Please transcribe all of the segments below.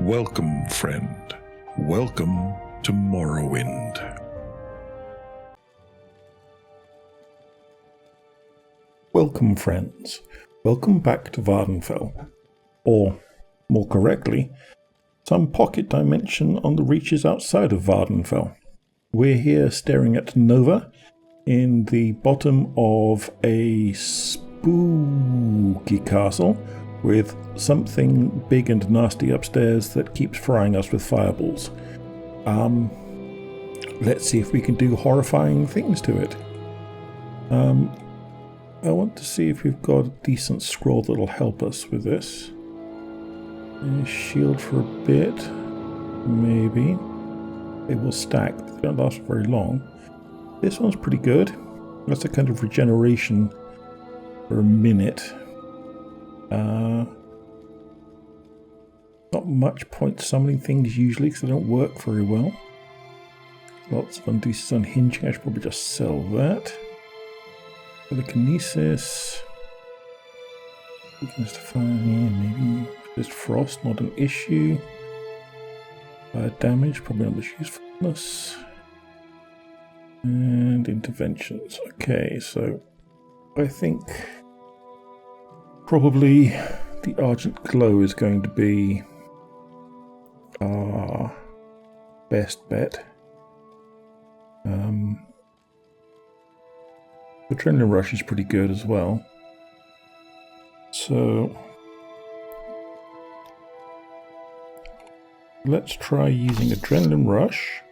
Welcome, friend. Welcome to Morrowind. Welcome, friends. Welcome back to Vvardenfell. Or, more correctly, some pocket dimension on the reaches outside of Vvardenfell. We're here staring at Nova in the bottom of a spooky castle with something big and nasty upstairs that keeps frying us with fireballs. Let's see if we can do horrifying things to it. I want to see if we've got a decent scroll that'll help us with this. A shield for a bit, maybe. They will stack, but they don't last very long. This one's pretty good. That's a kind of regeneration for a minute. Not much point summoning things usually because they don't work very well. Lots of undeces unhinging. I should probably just sell that. Telekinesis. Weakness to fire, maybe. Just frost, not an issue. Damage, probably not much usefulness. And interventions. Okay, so I think probably the Argent Glow is going to be our best bet. Adrenaline Rush is pretty good as well. So let's try using Adrenaline Rush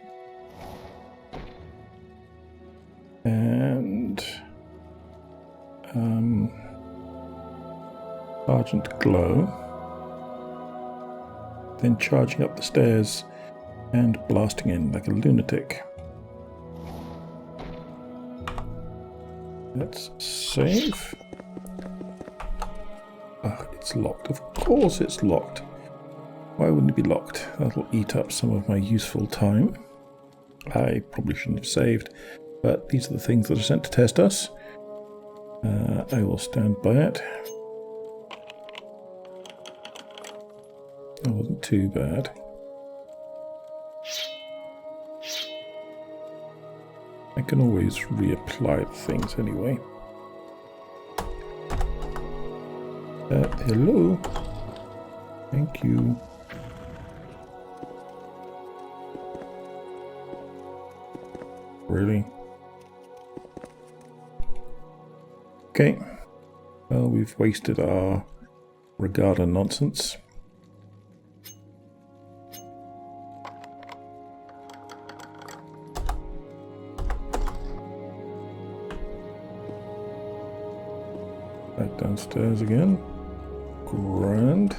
and Argent Glow, then charging up the stairs and blasting in like a lunatic. Let's save. Ah, it's locked. Of course it's locked. Why wouldn't it be locked? That'll eat up some of my useful time. I probably shouldn't have saved, but these are the things that are sent to test us. I will stand by it. That wasn't too bad. I can always reapply the things anyway. Hello. Thank you. Really? Okay. Well, we've wasted our Regatta nonsense. Back downstairs again. Grand.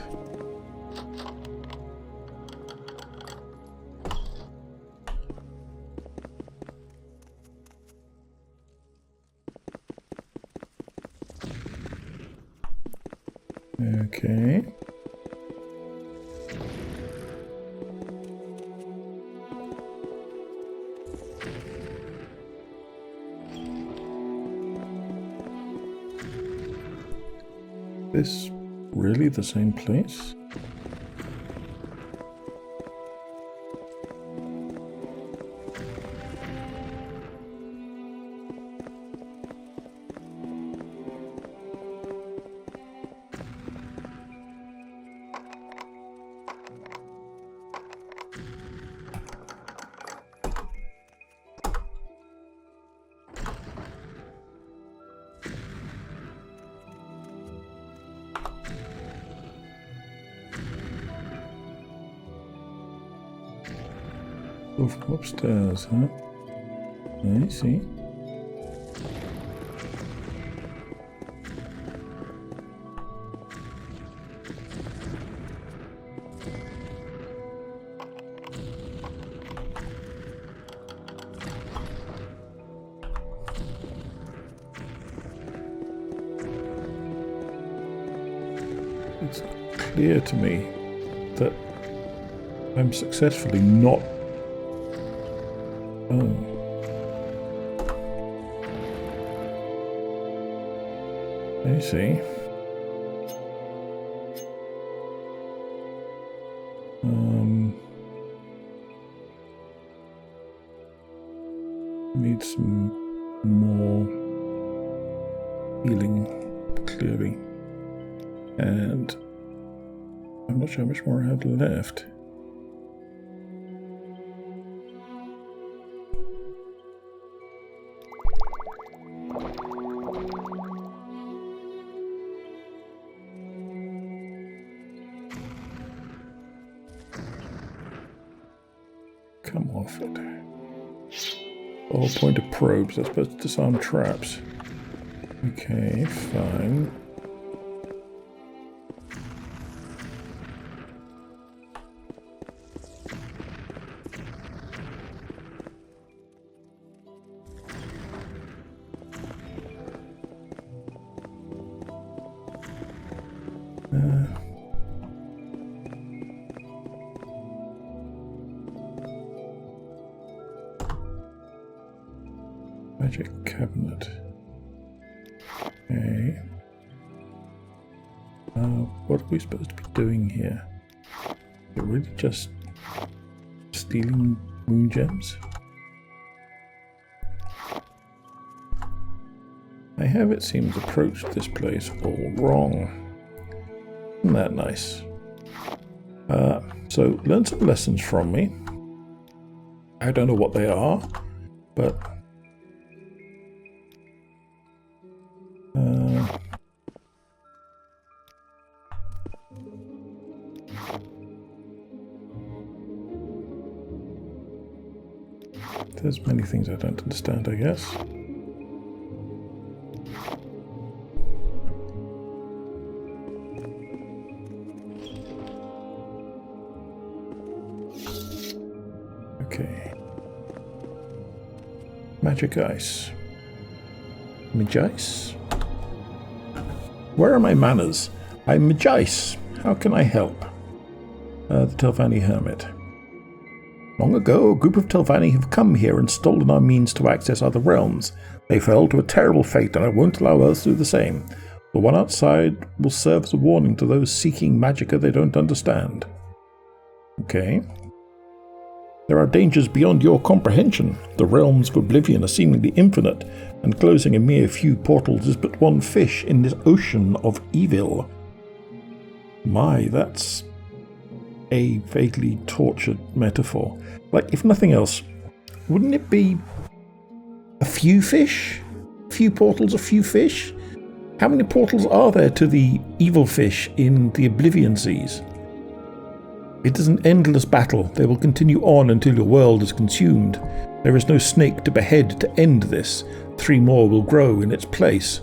Okay. This really the same place? Go from upstairs, huh? I see. It's clear to me that I'm successfully not. Oh. I see. need some more healing, clearly. And I'm not sure how much more I have left. Come off it. The whole point of probes, they're supposed to disarm traps. Okay, fine. Magic cabinet. Okay. What are we supposed to be doing here? Are we really just stealing moon gems? I have, it seems, approached this place all wrong. Isn't that nice? So, learn some lessons from me. I don't know what they are, but there's many things I don't understand, I guess. Okay. Magic ice. Magice? Where are my manners? I'm Magice. How can I help? The Telvanni Hermit. Long ago, a group of Telvanni have come here and stolen our means to access other realms. They fell to a terrible fate, and I won't allow others to do the same. The one outside will serve as a warning to those seeking magicka they don't understand. Okay. There are dangers beyond your comprehension. The realms of oblivion are seemingly infinite, and closing a mere few portals is but one fish in this ocean of evil. My, that's a vaguely tortured metaphor. Like, if nothing else, wouldn't it be a few fish? A few portals, a few fish? How many portals are there to the evil fish in the Oblivion Seas? It is an endless battle. They will continue on until your world is consumed. There is no snake to behead to end this. 3 more will grow in its place.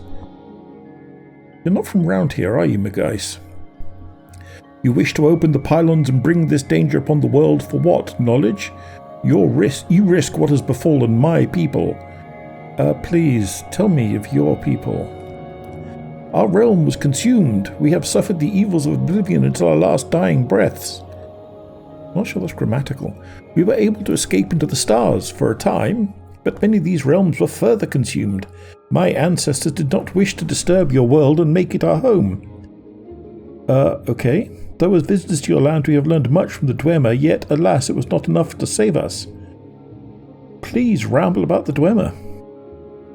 You're not from round here, are you, Magice? You wish to open the pylons and bring this danger upon the world for what? Knowledge? You risk what has befallen my people. Please, tell me of your people. Our realm was consumed. We have suffered the evils of oblivion until our last dying breaths. Not sure that's grammatical. We were able to escape into the stars for a time, but many of these realms were further consumed. My ancestors did not wish to disturb your world and make it our home. Okay. Though as visitors to your land we have learned much from the Dwemer, yet, alas, it was not enough to save us. Please ramble about the Dwemer.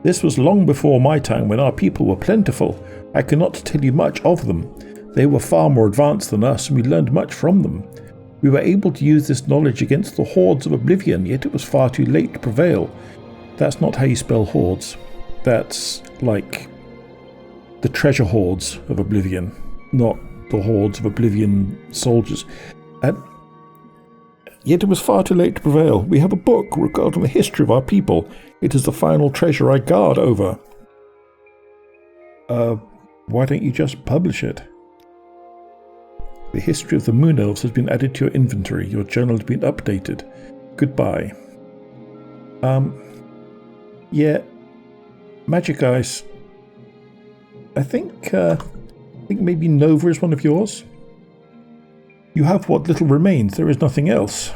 This was long before my time, when our people were plentiful. I cannot tell you much of them. They were far more advanced than us, and we learned much from them. We were able to use this knowledge against the hordes of oblivion, yet it was far too late to prevail. That's not how you spell hordes. That's like the treasure hordes of oblivion, not the hordes of oblivion soldiers. And yet it was far too late to prevail. We have a book regarding the history of our people. It is the final treasure I guard over. Why don't you just publish it? The history of the Moon Elves has been added to your inventory. Your journal has been updated. Goodbye. Yeah. Magic Ice. I think maybe Nova is one of yours. You have what little remains. There is nothing else.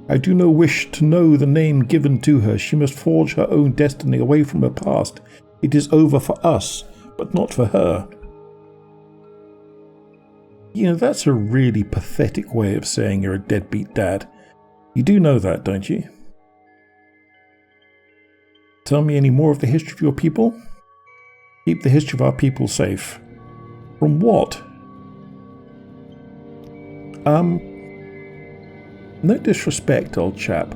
I do not wish to know the name given to her. She must forge her own destiny away from her past. It is over for us, but not for her. You know, that's a really pathetic way of saying you're a deadbeat dad. You do know that, don't you? Tell me any more of the history of your people? Keep the history of our people safe. From what? No disrespect, old chap,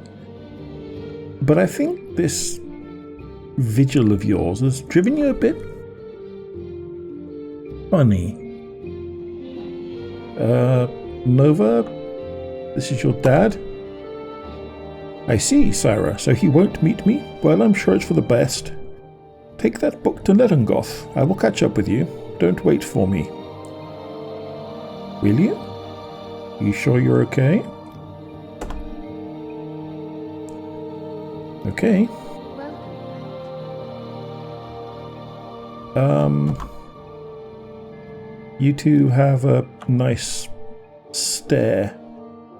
but I think this vigil of yours has driven you a bit funny. Nova, this is your dad? I see, Syrah, so he won't meet me? Well, I'm sure it's for the best. Take that book to Nerengoth. I will catch up with you. Don't wait for me. Will you? You sure you're okay? Okay. You two have a nice stare.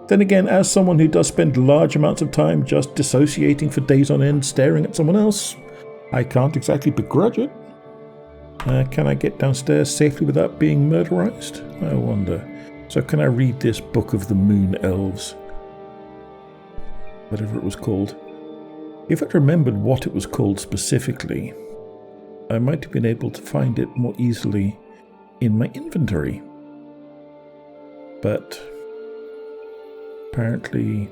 Then again, as someone who does spend large amounts of time just dissociating for days on end, staring at someone else, I can't exactly begrudge it. Can I get downstairs safely without being murderized? I wonder. So can I read this Book of the Moon Elves? Whatever it was called. If I'd remembered what it was called specifically, I might have been able to find it more easily in my inventory. But apparently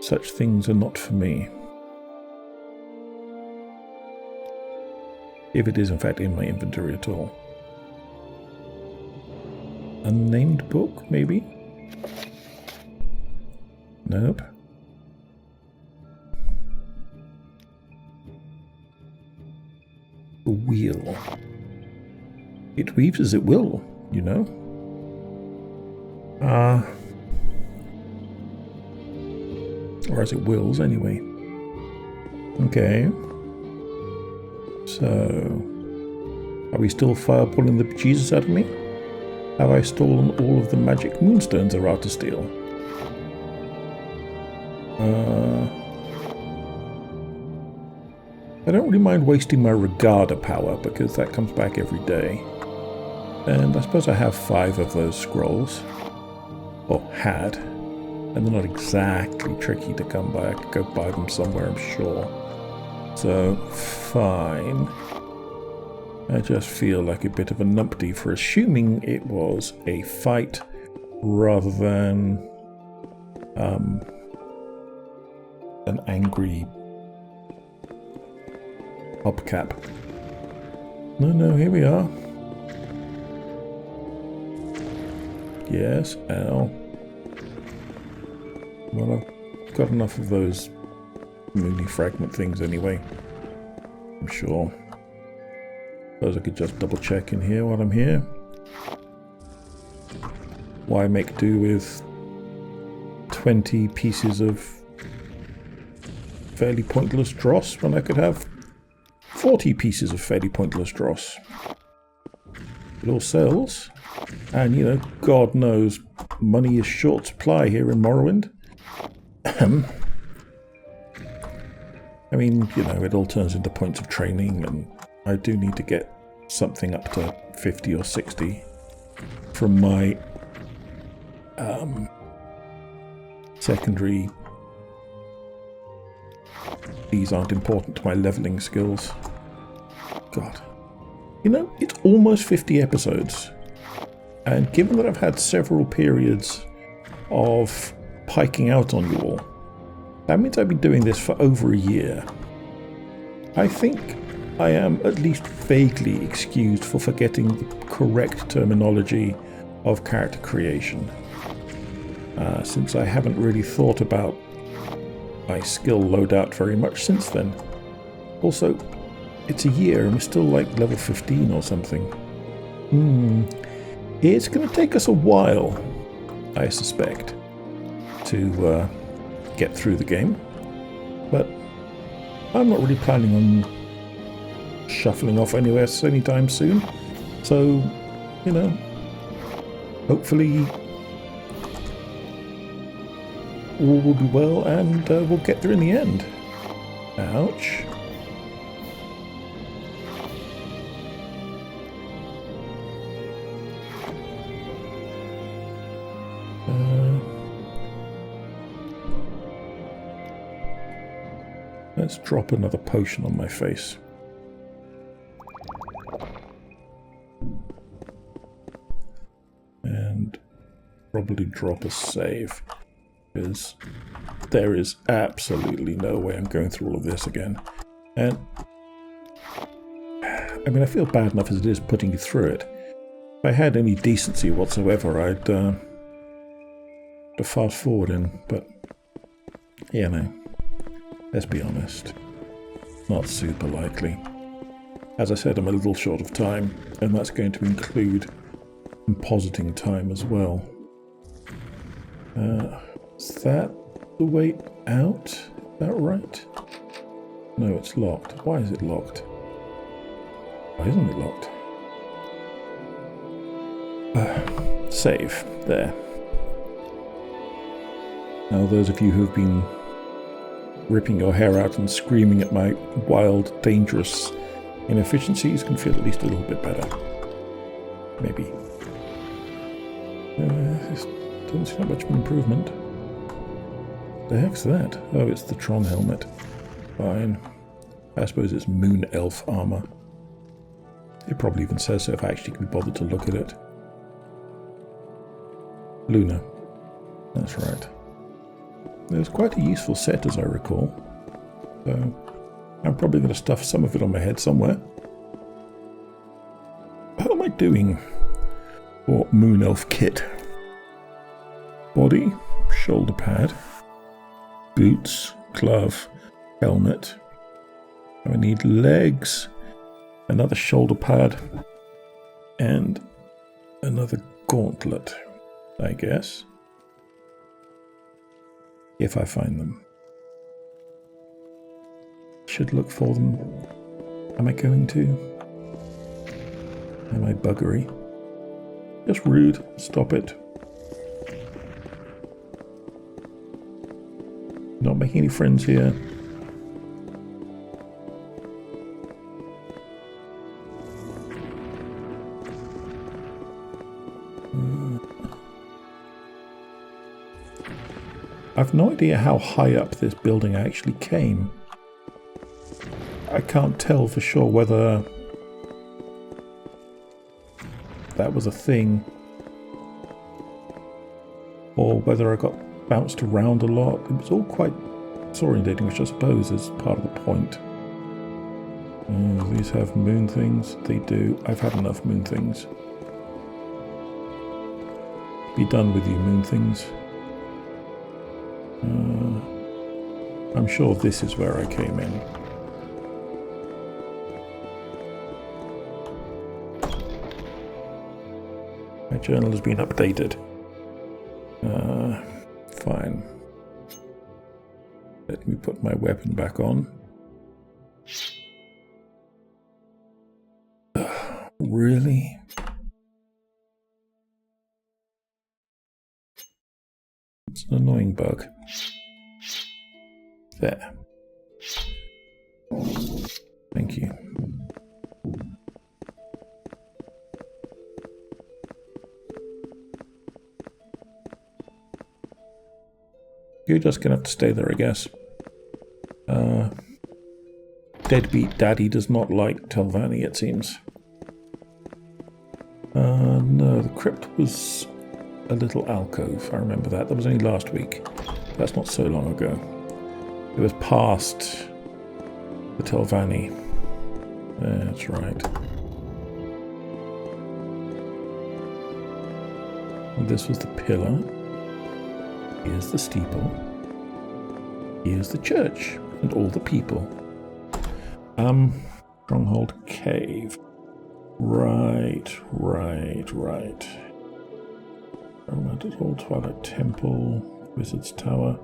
such things are not for me. If it is in fact in my inventory at all. Unnamed book, maybe? Nope. A wheel. It weaves as it will, you know. Or as it wills, anyway. Okay. So, are we still fireballing the bejesus out of me? Have I stolen all of the magic moonstones there are to steal? I don't really mind wasting my Regarder power because that comes back every day. And I suppose I have 5 of those scrolls. Or had. And they're not exactly tricky to come by. I could go buy them somewhere, I'm sure. So, fine. I just feel like a bit of a numpty for assuming it was a fight rather than an angry hubcap. No, here we are. Yes, ow. Well, I've got enough of those moony fragment things anyway. I'm sure. Suppose I could just double check in here while I'm here. Why make do with 20 pieces of fairly pointless dross when I could have 40 pieces of fairly pointless dross? It all sells. And, you know, God knows money is short supply here in Morrowind. I mean, you know, it all turns into points of training, and I do need to get something up to 50 or 60 from my secondary. These aren't important to my leveling skills. God. You know, it's almost 50 episodes. And given that I've had several periods of piking out on you all, that means I've been doing this for over a year. I think I am at least vaguely excused for forgetting the correct terminology of character creation, since I haven't really thought about my skill loadout very much since then. Also, it's a year and we're still like level 15 or something. It's going to take us a while, I suspect, to get through the game, but I'm not really planning on shuffling off anywhere anytime soon, so, you know, hopefully all will be well and we'll get there in the end. Ouch. Let's drop another potion on my face. And probably drop a save, because there is absolutely no way I'm going through all of this again. And I mean, I feel bad enough as it is putting you through it. If I had any decency whatsoever, I'd fast forward in, but yeah, no. Let's be honest. Not super likely. As I said, I'm a little short of time, and that's going to include compositing time as well. Is that the way out? Is that right? No, it's locked. Why is it locked? Why isn't it locked? Save. There. Now, those of you who have been ripping your hair out and screaming at my wild, dangerous inefficiencies can feel at least a little bit better. Maybe. Doesn't seem like much of an improvement. The heck's that? Oh, it's the Tron helmet. Fine. I suppose it's Moon Elf armor. It probably even says so if I actually can be bothered to look at it. Luna. That's right. It was quite a useful set, as I recall. So I'm probably going to stuff some of it on my head somewhere. How am I doing for Moon Elf kit? Body, shoulder pad, boots, glove, helmet. I need legs, another shoulder pad, and another gauntlet, I guess. If I find them. Should look for them. Am I going to? Am I buggery? Just rude. Stop it. Not making any friends here. I've no idea how high up this building actually came. I can't tell for sure whether that was a thing or whether I got bounced around a lot. It was all quite disorientating, which I suppose is part of the point. These have moon things. They do. I've had enough moon things. Be done with you, moon things. I'm sure this is where I came in. My journal has been updated. Fine. Let me put my weapon back on. Really? It's an annoying bug. There. Thank you. You're just gonna have to stay there, I guess. Deadbeat Daddy does not like Telvanni, it seems. No, the crypt was a little alcove. I remember that. That was only last week. That's not so long ago. It was past the Telvanni. That's right. And this was the pillar. Here's the steeple. Here's the church and all the people. Stronghold Cave. Right. Romantic Hall, Twilight Temple, Wizard's Tower.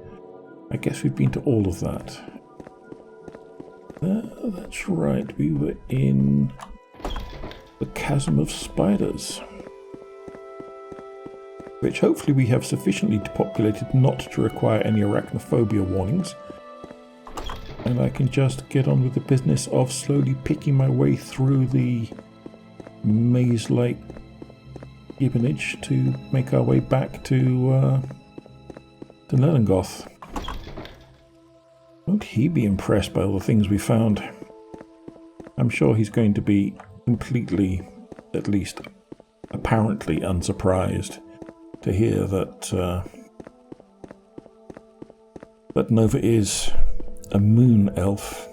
I guess we've been to all of that. That's right, we were in the Chasm of Spiders, which hopefully we have sufficiently depopulated not to require any arachnophobia warnings. And I can just get on with the business of slowly picking my way through the maze-like gibbonage to make our way back to Lerlengoth. Oh, won't he be impressed by all the things we found? I'm sure he's going to be completely, at least apparently unsurprised to hear that that Nova is a moon elf.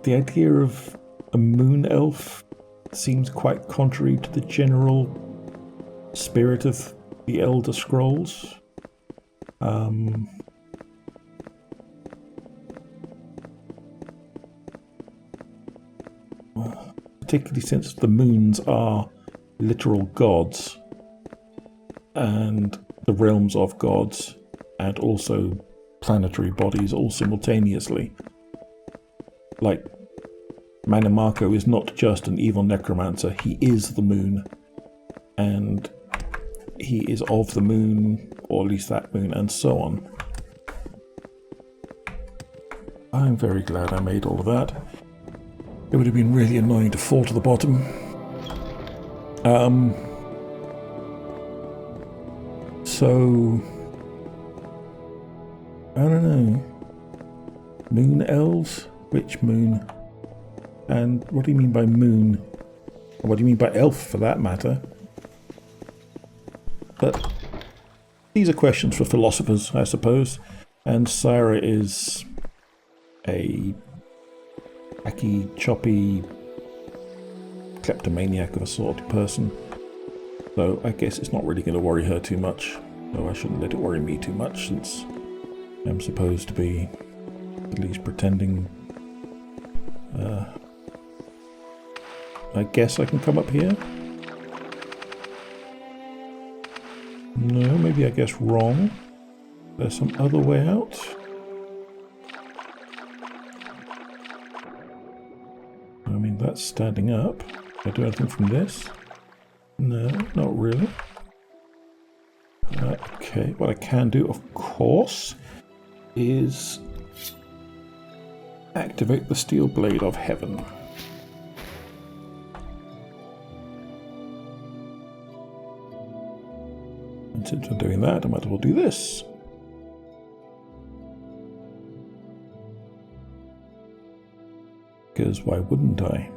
The idea of a moon elf seems quite contrary to the general spirit of the Elder Scrolls. Particularly since the moons are literal gods, and the realms of gods, and also planetary bodies all simultaneously. Like, Manamako is not just an evil necromancer, he is the moon, and he is of the moon, or at least that moon, and so on. I'm very glad I made all of that. It would have been really annoying to fall to the bottom. So, I don't know. Moon elves? Which moon? And what do you mean by moon? What do you mean by elf, for that matter? But these are questions for philosophers, I suppose. And Syra is a hacky, choppy, kleptomaniac of a sort of person. So I guess it's not really going to worry her too much. Though I shouldn't let it worry me too much, since I'm supposed to be at least pretending. I guess I can come up here? No, maybe I guess wrong. There's some other way out. I mean, that's standing up. Can I do anything from this? No, not really. Okay, what I can do, of course, is activate the Steel Blade of Heaven. And since I'm doing that, I might as well do this. Because why wouldn't I?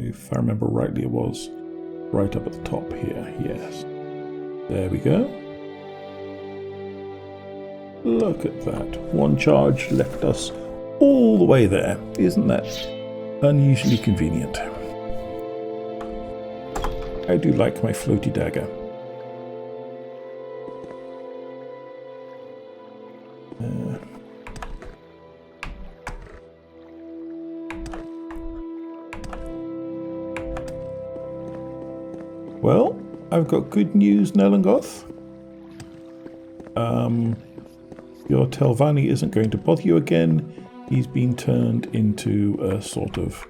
If I remember rightly, it was right up at the top here, yes. There we go. Look at that. One charge left us all the way there. Isn't that unusually convenient? I do like my floaty dagger. Well, I've got good news, Nelengoth. Your Telvanni isn't going to bother you again. He's been turned into a sort of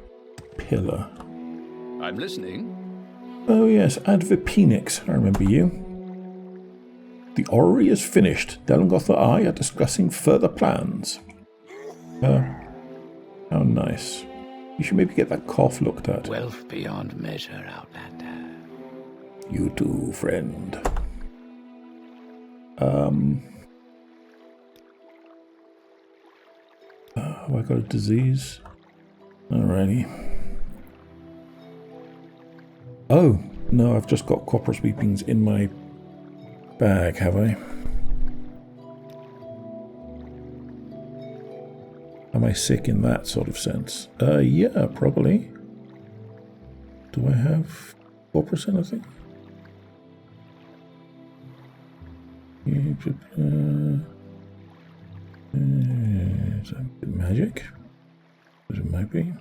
pillar. I'm listening. Oh yes, Advipenix, I remember you. The orrery is finished. Nelengoth and I are discussing further plans. How nice. You should maybe get that cough looked at. Wealth beyond measure, Outlander. You too, friend. Have I got a disease? Alrighty. Oh, no, I've just got Corpus Weepings in my bag, have I? Am I sick in that sort of sense? Yeah, probably. Do I have 4%, I think? Is that magic? As it might be.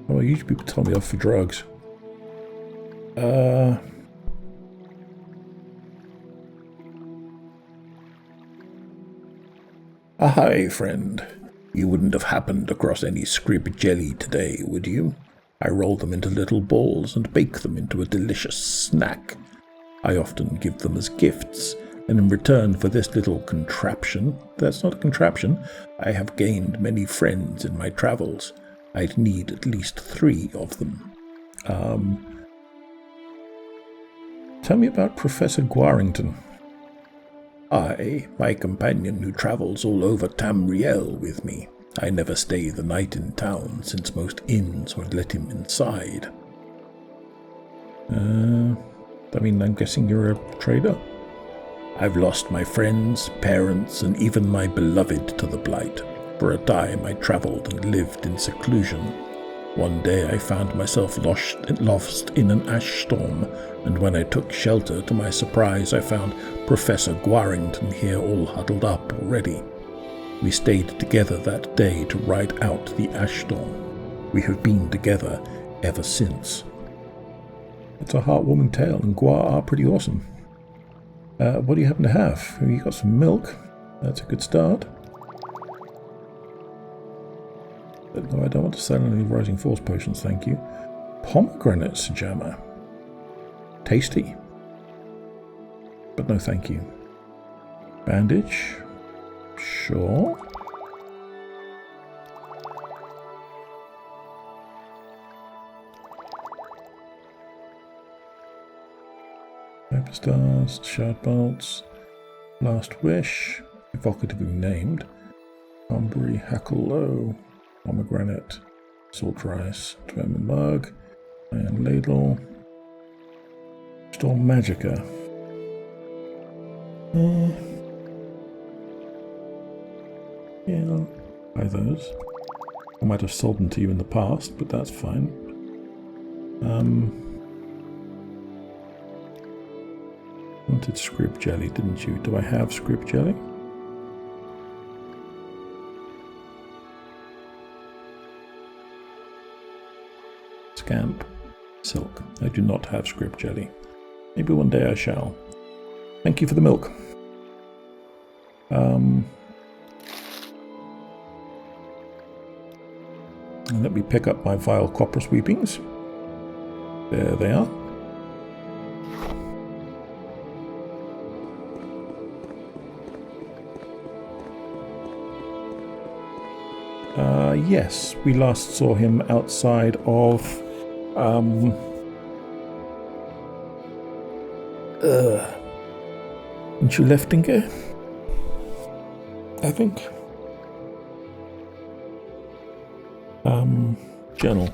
Oh, usually people tell me off for drugs. Hi, friend. You wouldn't have happened across any scrib jelly today, would you? I roll them into little balls and bake them into a delicious snack. I often give them as gifts, And in return for this little contraption, that's not a contraption, I have gained many friends in my travels. I'd need at least 3 of them. Tell me about Professor Guarrington. My companion who travels all over Tamriel with me. I never stay the night in town, since most inns won't let him inside. I'm guessing you're a trader? I've lost my friends, parents, and even my beloved to the Blight. For a time I travelled and lived in seclusion. One day I found myself lost in an ash storm, and when I took shelter, to my surprise I found Professor Guarrington here all huddled up already. We stayed together that day to ride out the ash storm. We have been together ever since. It's a heartwarming tale, and Guar are pretty awesome. What do you happen to have? You got some milk. That's a good start. But no, I don't want to sell any Rising Force potions, thank you. Pomegranate jammer. Tasty. But no, thank you. Bandage. Sure. Paper stars, shard bolts, last wish, evocatively named, Umbury, Hackle Low, pomegranate, salt rice, Dwemer mug, iron ladle, storm magica. Yeah, I'll buy those. I might have sold them to you in the past, but that's fine. Wanted scrib jelly, didn't you? Do I have scrib jelly? Scamp. Silk. I do not have scrib jelly. Maybe one day I shall. Thank you for the milk. And let me pick up my vile copper sweepings. There they are. Yes, we last saw him outside of Leftinger, I think. Journal.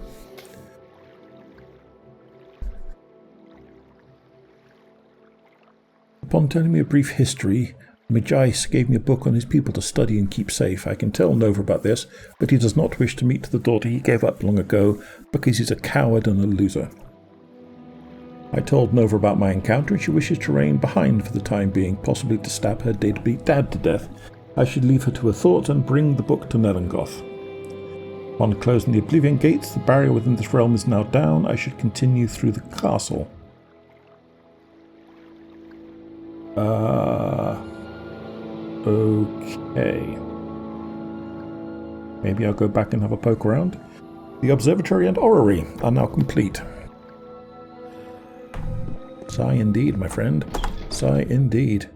Upon telling me a brief history, Majais gave me a book on his people to study and keep safe. I can tell Nova about this, but he does not wish to meet the daughter he gave up long ago because he's a coward and a loser. I told Nova about my encounter and she wishes to remain behind for the time being, possibly to stab her deadbeat dad to death. I should leave her to her thoughts and bring the book to Nelengoth. Upon closing the Oblivion Gates, the barrier within this realm is now down. I should continue through the castle. Okay. Maybe I'll go back and have a poke around. The observatory and orrery are now complete. Sigh indeed, my friend. Sigh indeed.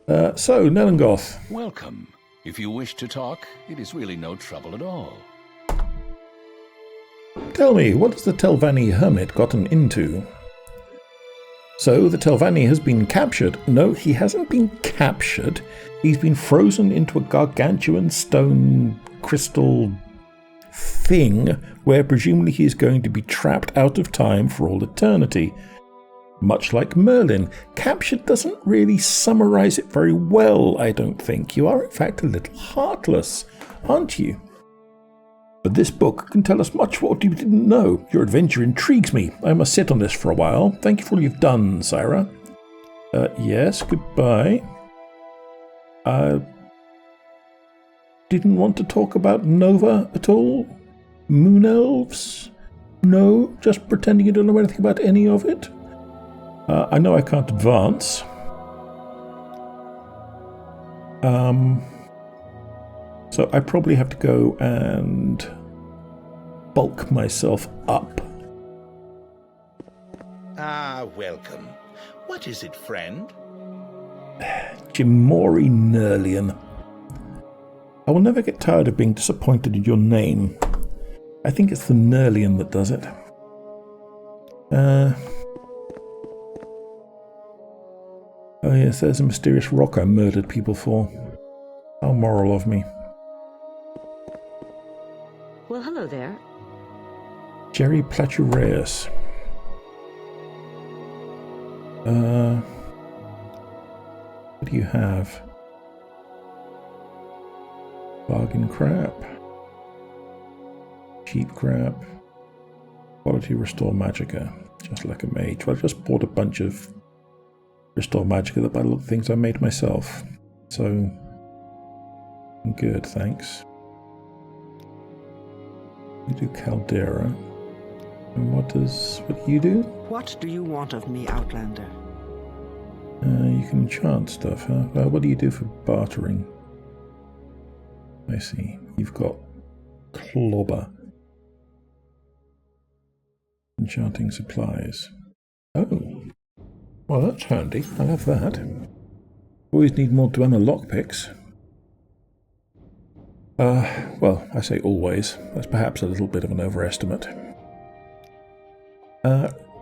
So, Nelengoth. Welcome. If you wish to talk, it is really no trouble at all. Tell me, what has the Telvanni hermit gotten into? So, the Telvanni has been captured. No, he hasn't been captured. He's been frozen into a gargantuan stone crystal thing where presumably he is going to be trapped out of time for all eternity. Much like Merlin. Captured doesn't really summarize it very well, I don't think. You are in fact a little heartless, aren't you? But this book can tell us much what you didn't know. Your adventure intrigues me. I must sit on this for a while. Thank you for all you've done, Syra. Yes, goodbye. Didn't want to talk about Nova at all? Moon elves? No? Just pretending you don't know anything about any of it? I know I can't advance. So I probably have to go and bulk myself up. Ah, welcome. What is it, friend? Jimori Nerlian. I will never get tired of being disappointed in your name. I think it's the Nerlian that does it. Oh yes, there's a mysterious rock I murdered people for. How moral of me. Well, hello there. Jerry Platureus. What do you have? Bargain crap. Cheap crap. Quality restore magicka. Just like a mage. Well, I just bought a bunch of restore magicka that by the look of things I made myself. So, I'm good, thanks. We do Caldera. And what do you do? What do you want of me, Outlander? You can enchant stuff, huh? What do you do for bartering? I see. You've got Clobber. Enchanting supplies. Oh. Well, that's handy. I'll have that. Always need more Dwemer lockpicks. Well, I say always. That's perhaps a little bit of an overestimate.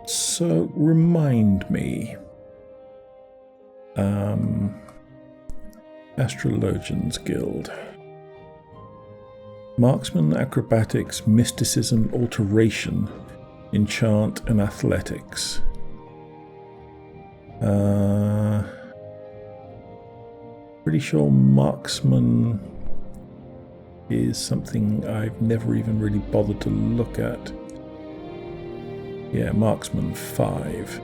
So, remind me. Astrologians Guild. Marksman, Acrobatics, Mysticism, Alteration, Enchant, and Athletics. Pretty sure Marksman is something I've never even really bothered to look at. Yeah, Marksman 5.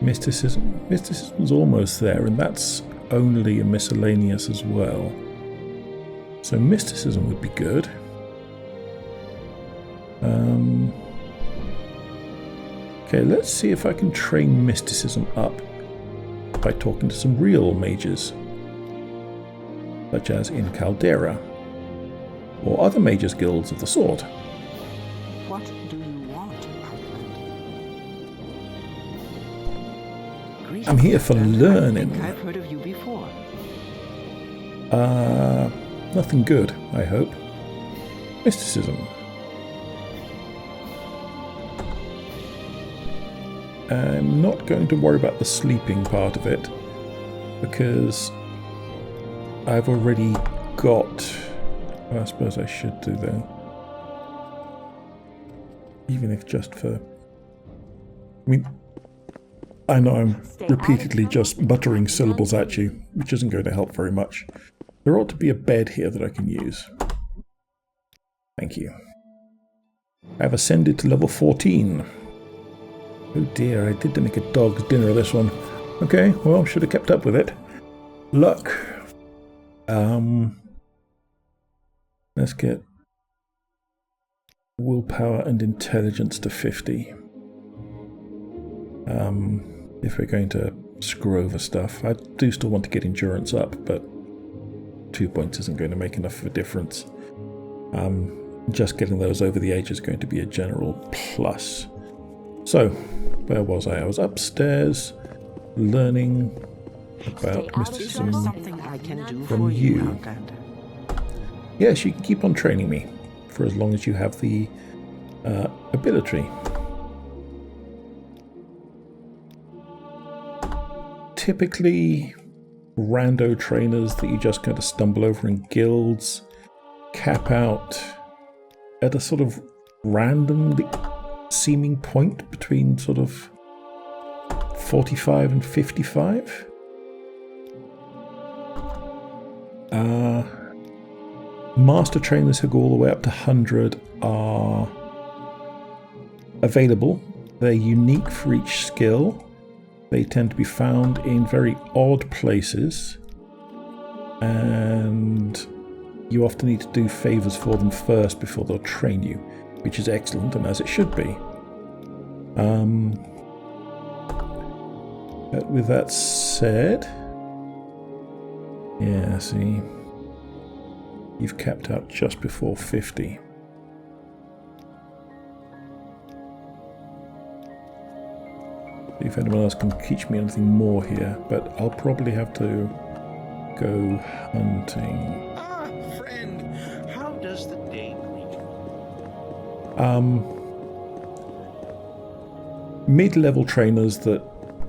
Mysticism's almost there, and that's only a miscellaneous as well. So Mysticism would be good. Okay, let's see if I can train Mysticism up by talking to some real mages, such as in Caldera, or other mages guilds of the sort. What do you want, Outlander? I'm here for learning. I think I've heard of you before. Nothing good, I hope. Mysticism. I'm not going to worry about the sleeping part of it, because I've already got... Well, I suppose I should do though. Even if just for... I mean, I know I'm repeatedly just muttering syllables at you, which isn't going to help very much. There ought to be a bed here that I can use. Thank you. I've ascended to level 14. Oh dear, I did make a dog's dinner of this one. Okay, well, should have kept up with it. Luck. Let's get willpower and intelligence to 50. If we're going to screw over stuff. I do still want to get endurance up, but 2 points isn't going to make enough of a difference. Just getting those over the edge is going to be a general plus. So, where was I? I was upstairs learning about mysticism from you. Yes, you can keep on training me for as long as you have the ability. Typically, rando trainers that you just kind of stumble over in guilds cap out at a sort of randomly seeming point between sort of 45 and 55. Master trainers who go all the way up to 100 are available. They're unique for each skill. They tend to be found in very odd places, and you often need to do favours for them first before they'll train you, which is excellent, and as it should be. But with that said, yeah, see, you've capped out just before 50. if anyone else can teach me anything more here, but I'll probably have to go hunting. Ah, friend, how does the day greet you? Mid-level trainers that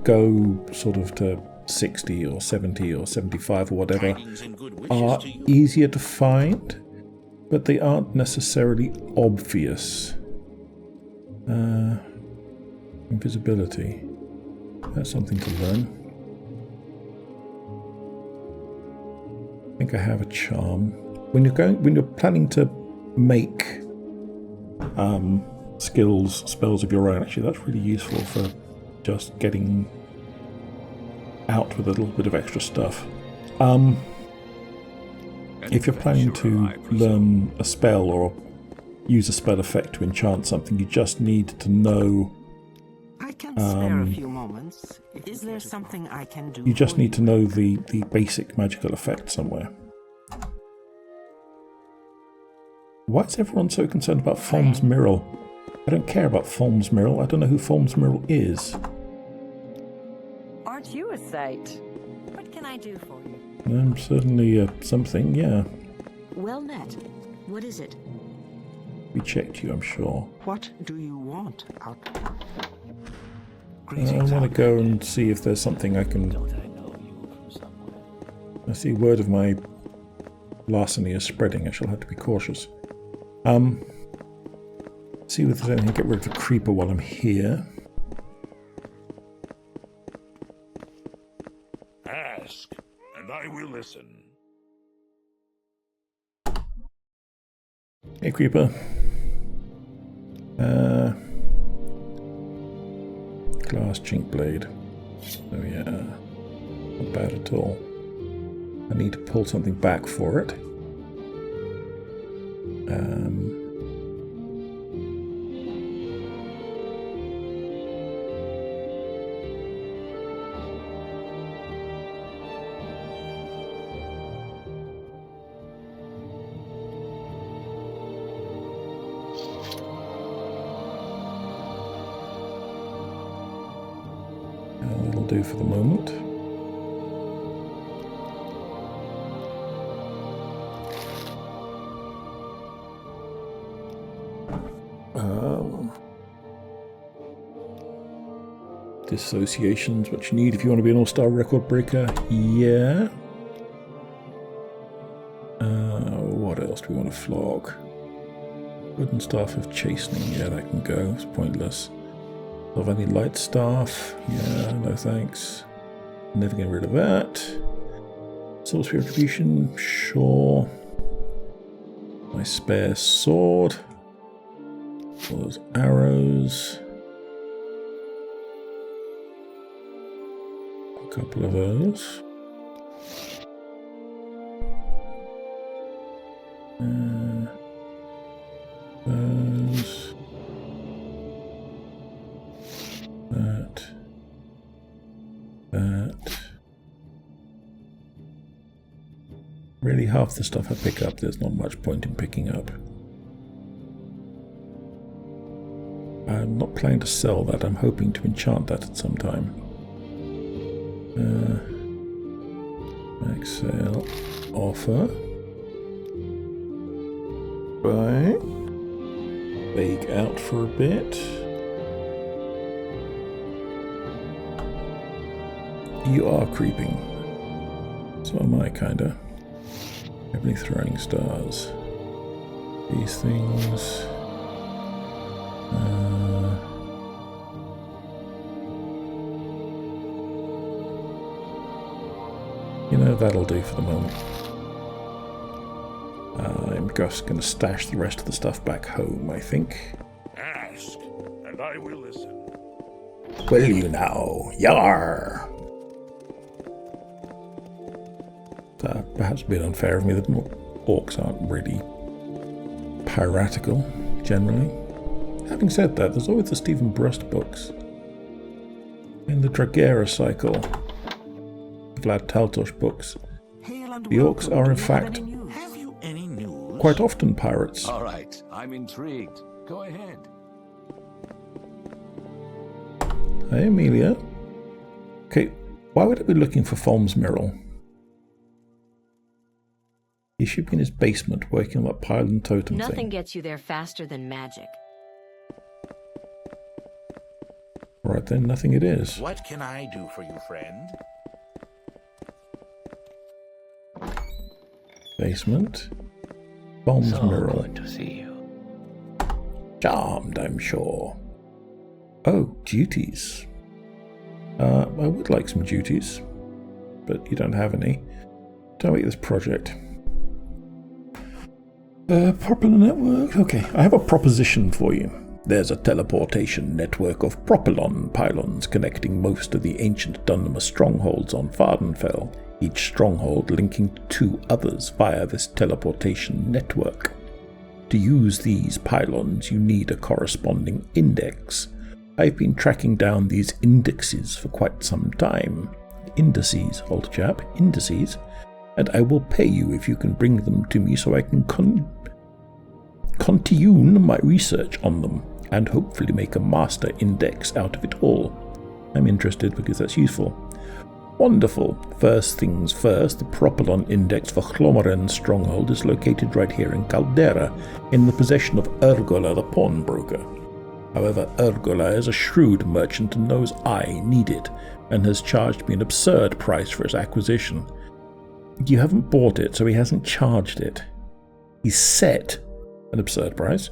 go sort of to 60 or 70 or 75 or whatever Tidings and good wishes are to you. easier to find, but they aren't necessarily obvious. Invisibility. That's something to learn. I think I have a charm. When you're planning to make spells of your own, actually that's really useful for just getting out with a little bit of extra stuff. If you're planning to learn a spell or use a spell effect to enchant something, you just need to know. I can spare a few moments. Is there something I can do? You just need to know the basic magical effect somewhere. Why is everyone so concerned about Folm's Mirror? I don't care about Folm's Mirror. I don't know who Folm's Mirror is. Aren't you a sight? What can I do for you? Certainly something, yeah. Well met. What is it? We checked you, I'm sure. What do you want, Outlander? I want to go and see if there's something I can... I see word of my larceny is spreading. I shall have to be cautious. See if there's anything. Get rid of the creeper while I'm here. Ask, and I will listen. Hey, creeper. Glass chink blade. Oh yeah, not bad at all. I need to pull something back for it. That'll do for the moment. Dissociations, what you need if you want to be an all-star record breaker. Yeah. What else do we want to flog? Wooden staff of chastening. Yeah, that can go. It's pointless. Of any light staff? Yeah, no thanks. Never getting rid of that. Sorcery retribution? Sure. My spare sword. All those arrows. A couple of those. Those. That. Really, half the stuff I pick up, there's not much point in picking up. I'm not planning to sell that. I'm hoping to enchant that at some time. Max sale. Offer. Buy. Bake out for a bit. You are creeping. So am I, kinda. Heavily throwing stars. These things. You know, that'll do for the moment. I'm just going to stash the rest of the stuff back home, I think. Ask, and I will listen. Will you now? Yar! Perhaps a bit unfair of me that orcs aren't really piratical, generally. Having said that, there's always the Stephen Brust books. In the Dragera cycle, Vlad Taltosh books, the orcs are in fact Have you any news? quite often pirates. All right, I'm intrigued. Go ahead. Hey, Amelia. Okay, why would I be looking for Folm's Miral? He should be in his basement working on that pylon totem Nothing thing. gets you there faster than magic. Right then, nothing it is. What can I do for you, friend? Basement. Folm's Miral. Good to see you. Charmed, I'm sure. Oh, duties. I would like some duties, but you don't have any. Tell me this project. Propeller network. Okay, I have a proposition for you. There's a teleportation network of propellon pylons connecting most of the ancient Dunmer strongholds on Vardenfell, each stronghold linking to 2 others via this teleportation network. To use these pylons, you need a corresponding index. I've been tracking down these indexes for quite some time. Indices, old chap, indices. And I will pay you if you can bring them to me so I can continue my research on them and hopefully make a master index out of it all. I'm interested because that's useful. Wonderful. First things first, the propellon index for Chlommeren's stronghold is located right here in Caldera, in the possession of Urgola the pawnbroker. However, Urgola is a shrewd merchant and knows I need it, and has charged me an absurd price for its acquisition. You haven't bought it, so he hasn't charged it. He's set an absurd price.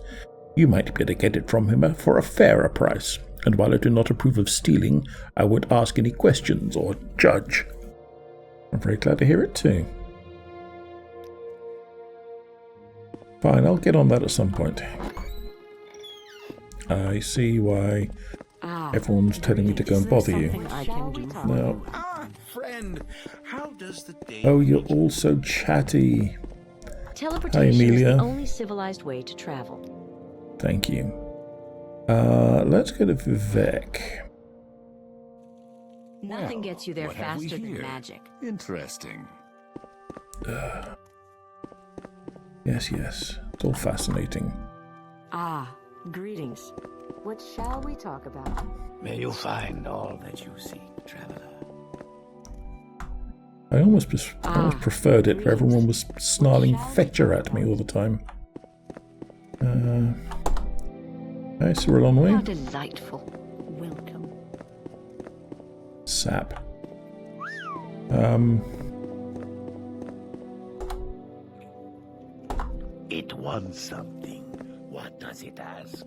You might be able to get it from him for a fairer price, and while I do not approve of stealing, I won't ask any questions or judge. I'm very glad to hear it too. Fine, I'll get on that at some point. I see why everyone's telling me to go and bother you. No. Friend, how does the day... Oh, you're all so chatty. Teleportation is Amelia. the only civilized way to travel. Thank you. Let's go to Vivek. Nothing gets you there what have we faster than here? magic. Interesting. Yes, it's all fascinating. Greetings. What shall we talk about? May you find all that you seek, traveler. I almost preferred it where everyone was snarling fetcher at me all the time. Hi, Cyril How Onway. delightful. Welcome. Sap. It wants something. What does it ask?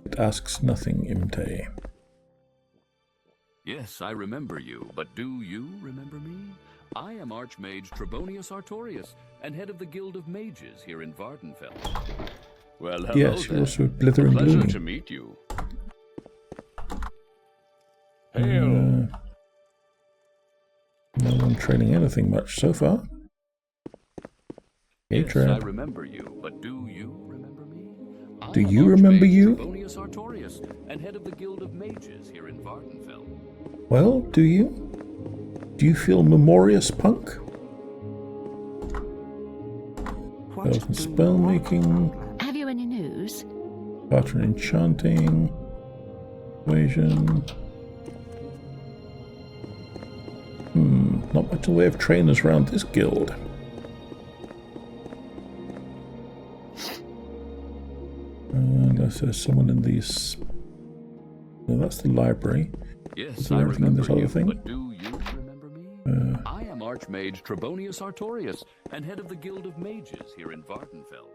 It asks nothing, Imte. Yes, I remember you, but do you remember me? I am Archmage Trebonius Artorius, and head of the Guild of Mages here in Vardenfell. Well, hello Yes, there. you're also blithering Pleasure gloomy. to meet you. No one training anything much so far. Hey, Yes, I Trap. remember you, but do you remember me? I Do am you remember Archmage you? Trebonius Artorius, and head of the Guild of Mages here in Vardenfell. Well, do you? Do you feel memorious, punk? Spells and spell making, Have you any news? pattern enchanting, equation. Not much in the way of trainers around this guild. Unless there's someone in these. No, that's the library. Yes, Is there I anything in remember this other you, thing? but do you remember me? I am Archmage Trebonius Artorius, and head of the Guild of Mages here in Vardenfell.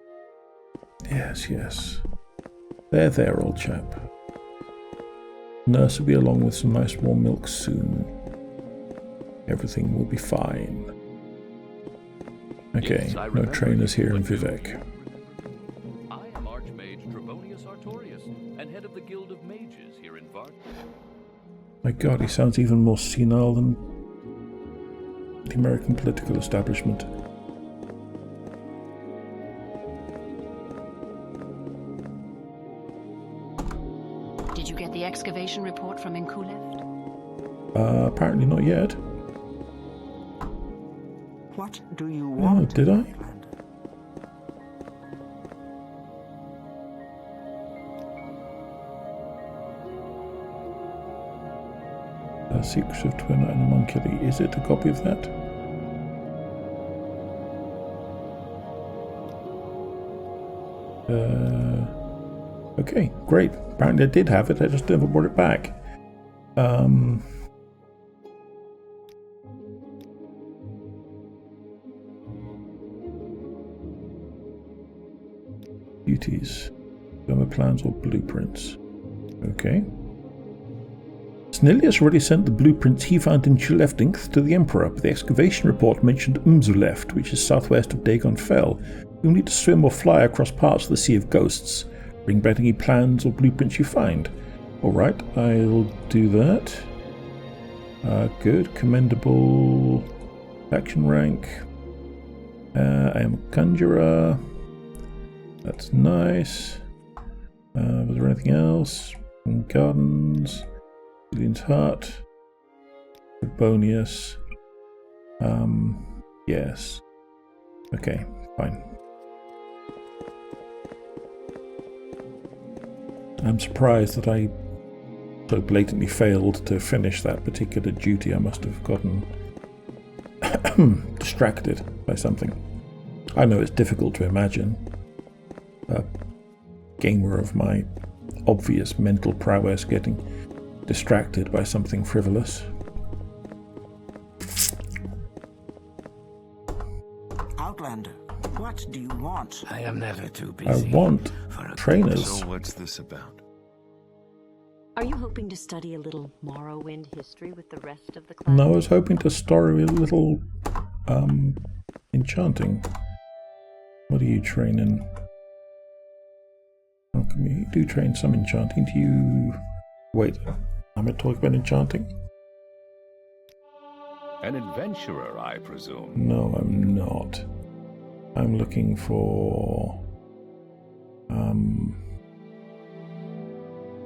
Yes. There, old chap. Nurse will be along with some nice warm milk soon. Everything will be fine. Okay, Yes, I no remember trainers you, here in but do Vivek. you remember me? I am Archmage Trebonius Artorius, and head of the Guild of Mages here in Vardenfell. My god, he sounds even more senile than the American political establishment. Did you get the excavation report from Inkuleft? Apparently not yet. What do you Oh, want? did I? Friend? Secrets of Twin and Homunculi. Is it a copy of that? Okay, great. Apparently I did have it, I just never brought it back. Duties. Demo plans or blueprints. Okay. Snellius already sent the blueprints he found in Chilefdinth to the Emperor, but the excavation report mentioned Umzuleft, which is southwest of Dagon Fell. You'll need to swim or fly across parts of the Sea of Ghosts. Bring back any plans or blueprints you find. Alright, I'll do that. Good, commendable action rank. I am a conjurer. That's nice. Was there anything else? Gardens. Julian's Heart. Bonius. Yes. Okay, fine. I'm surprised that I so blatantly failed to finish that particular duty. I must have gotten distracted by something. I know it's difficult to imagine a gamer of my obvious mental prowess getting distracted by something frivolous. Outlander, what do you want? I am never too busy. I want trainers. So what's this about? Are you hoping to study a little Morrowind history with the rest of the class? No, I was hoping to story a little enchanting. What do you train in? Oh, you do train some enchanting. Do you... Wait, am I talking about enchanting? An adventurer, I presume. No, I'm not. I'm looking for...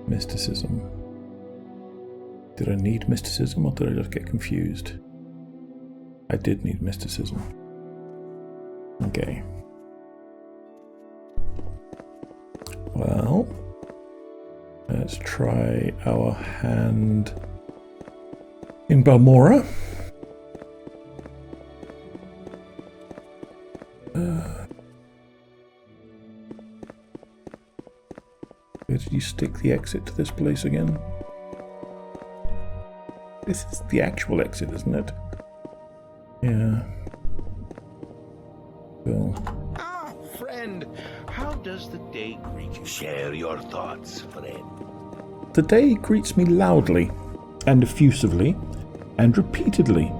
mysticism. Did I need mysticism or did I just get confused? I did need mysticism. Okay. Well, let's try our hand in Balmora. Where did you stick the exit to this place again? This is the actual exit, isn't it? Yeah. Well. Ah, friend, how does the day greet you? Share your thoughts, friend. The day greets me loudly and effusively and repeatedly,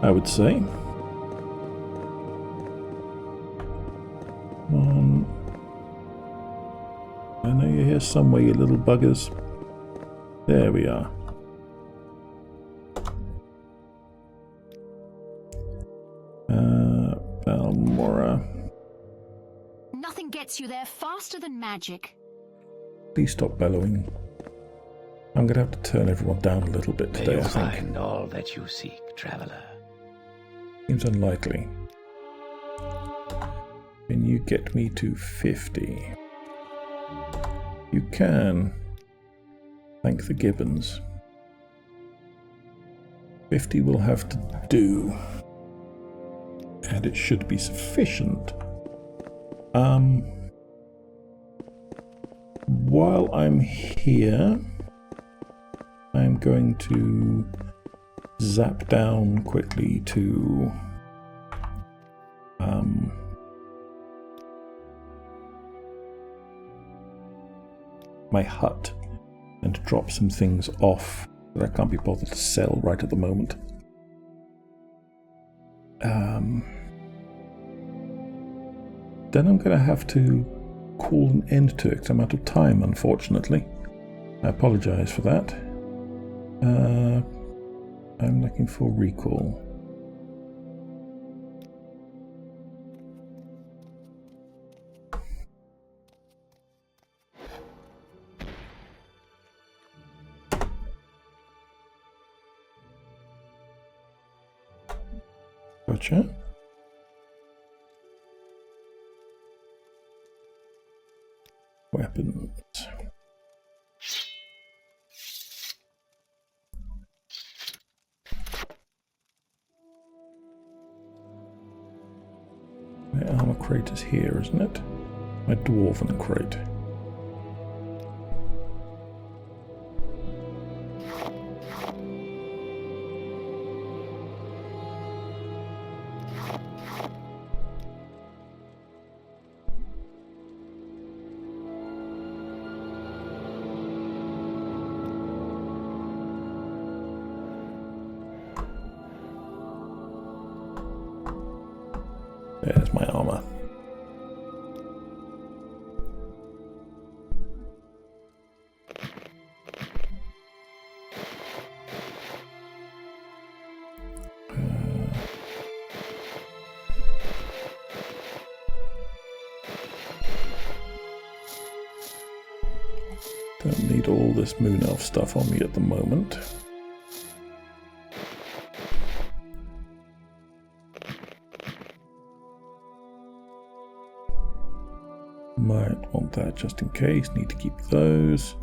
I would say. I know you're here somewhere, you little buggers. There we are. Balmora. Nothing gets you there faster than magic. Please stop bellowing. I'm going to have to turn everyone down a little bit May today, you I think. find all that you seek, traveler. Seems unlikely. Can you get me to 50? You can. Thank the Gibbons. 50 will have to do. And it should be sufficient. While I'm here, I'm going to zap down quickly to my hut and drop some things off that I can't be bothered to sell right at the moment. Then I'm going to have to call an end to it because I'm out of time, unfortunately. I apologize for that. I'm looking for recall. Gotcha. Weapons. crate is here, isn't it? My dwarven crate. There's my armor. Don't need all this Moon Elf stuff on me at the moment. Might want that just in case. Need to keep those.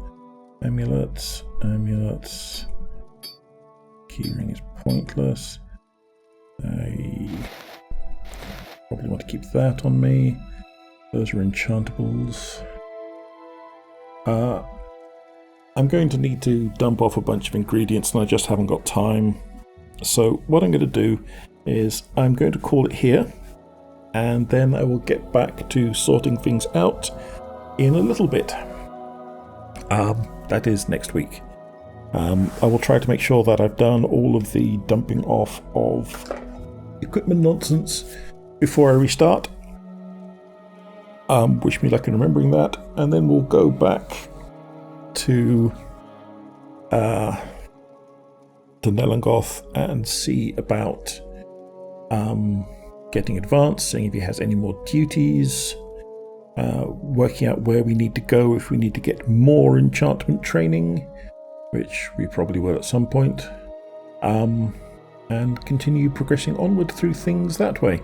Amulets, amulets. Keyring is pointless. I probably want to keep that on me. Those are enchantables. I'm going to need to dump off a bunch of ingredients and I just haven't got time. So what I'm going to do is I'm going to call it here. And then I will get back to sorting things out in a little bit. That is next week. I will try to make sure that I've done all of the dumping off of equipment nonsense before I restart. Wish me luck in remembering that. And then we'll go back to Nelengoth and see about getting advanced, seeing if he has any more duties, working out where we need to go if we need to get more enchantment training, which we probably will at some point, and continue progressing onward through things that way.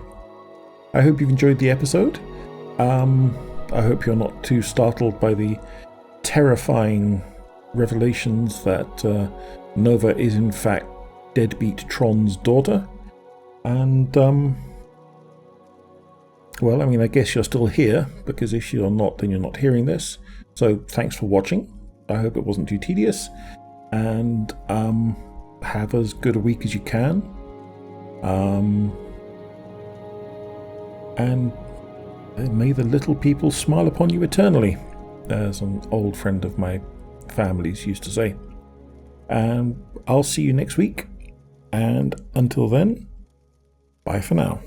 I hope you've enjoyed the episode. I hope you're not too startled by the terrifying revelations that Nova is in fact Deadbeat Tron's daughter. And well, I mean, I guess you're still here, because if you're not, then you're not hearing this. So thanks for watching. I hope it wasn't too tedious. And have as good a week as you can. And may the little people smile upon you eternally, as an old friend of my family's used to say. And I'll see you next week. And until then, bye for now.